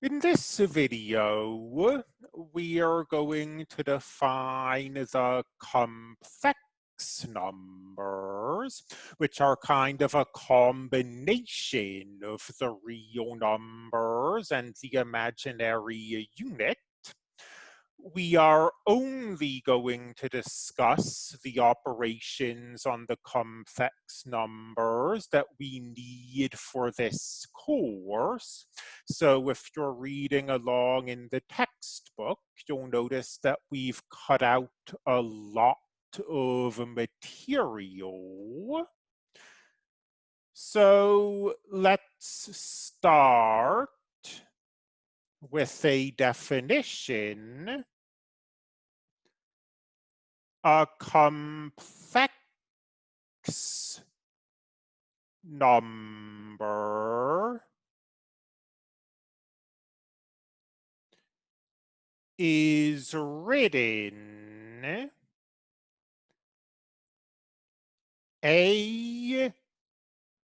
In this video, we are going to define the complex numbers, which are kind of a combination of the real numbers and the imaginary unit. We are only going to discuss the operations on the complex numbers that we need for this course. So if you're reading along in the textbook, you'll notice that we've cut out a lot of material. So let's start with a definition. A complex number is written A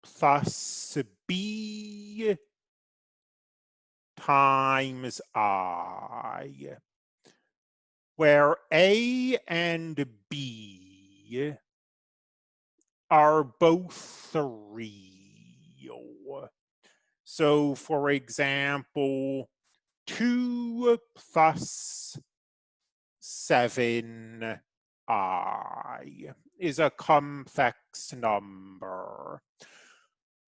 plus B times I, where A and B are both real. So for example, 2 plus 7i is a complex number.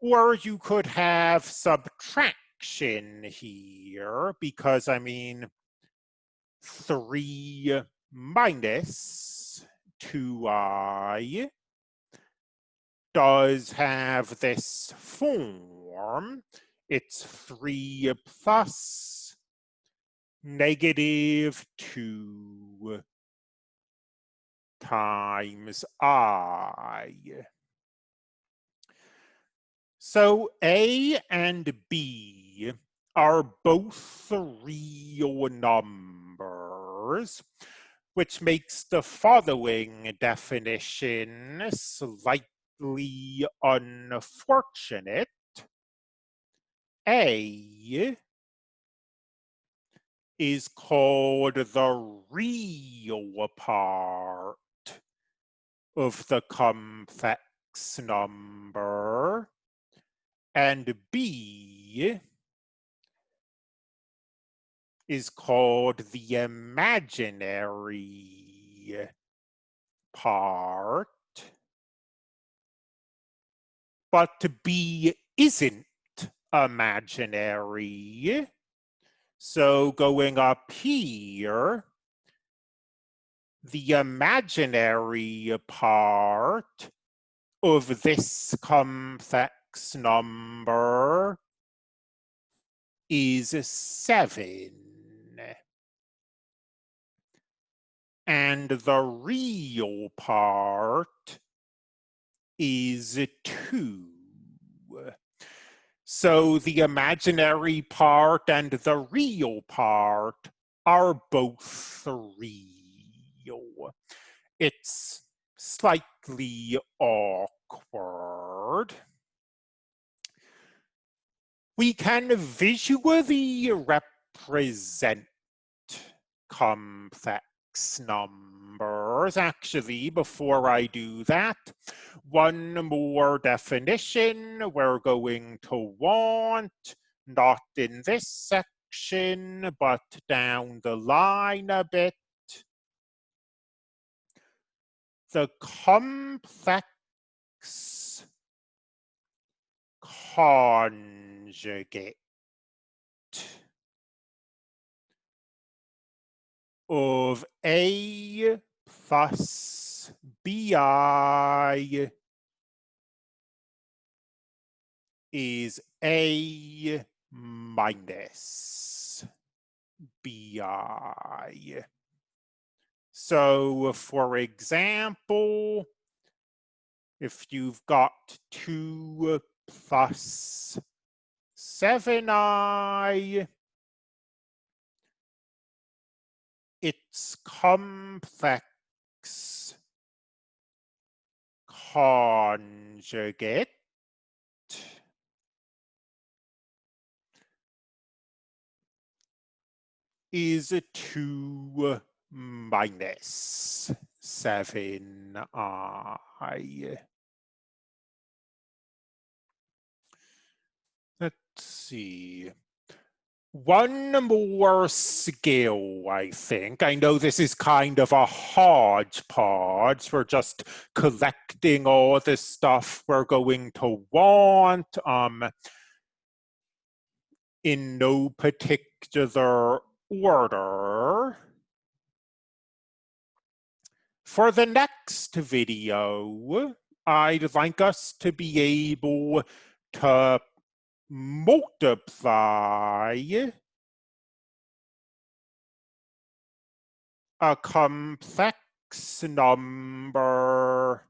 Or you could have subtraction here, because 3 minus 2i does have this form. It's 3 plus negative 2 times I. So A and B are both real numbers, which makes the following definition slightly unfortunate. A is called the real part of the complex number, and B is called the imaginary part. But B isn't imaginary. So going up here, the imaginary part of this complex number is 7. And the real part is 2. So the imaginary part and the real part are both real. It's slightly awkward. We can visually represent complex numbers. Actually, before I do that, one more definition we're going to want, not in this section, but down the line a bit. The complex conjugate of A plus BI is A minus BI. So for example, if you've got 2 plus 7i, its complex conjugate is 2 minus 7i. Let's see. One more skill, I think. I know this is kind of a hodgepodge. We're just collecting all the stuff we're going to want in no particular order. For the next video, I'd like us to be able to multiply a complex number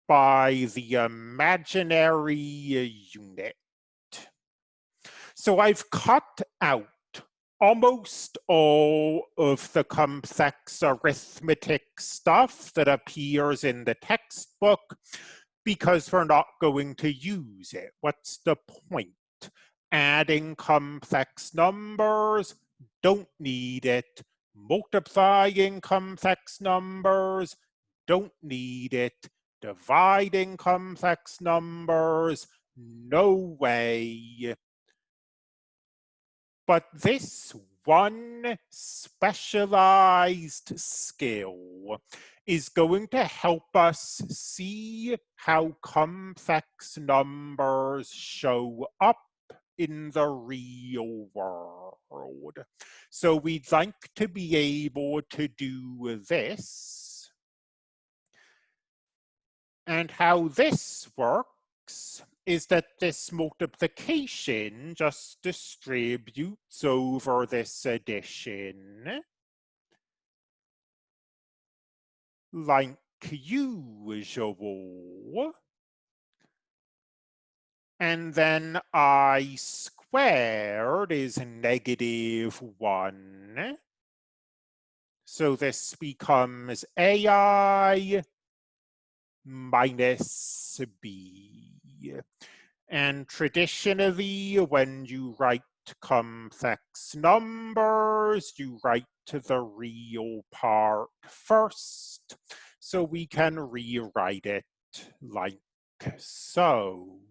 by the imaginary unit. So I've cut out almost all of the complex arithmetic stuff that appears in the textbook because we're not going to use it. What's the point? Adding complex numbers, don't need it. Multiplying complex numbers, don't need it. Dividing complex numbers, no way. But this one specialized skill is going to help us see how complex numbers show up in the real world. So we'd like to be able to do this. And how this works is that this multiplication just distributes over this addition like usual. And then I squared is -1. So this becomes AI minus B. And traditionally, when you write complex numbers, you write to the real part first. So we can rewrite it like so.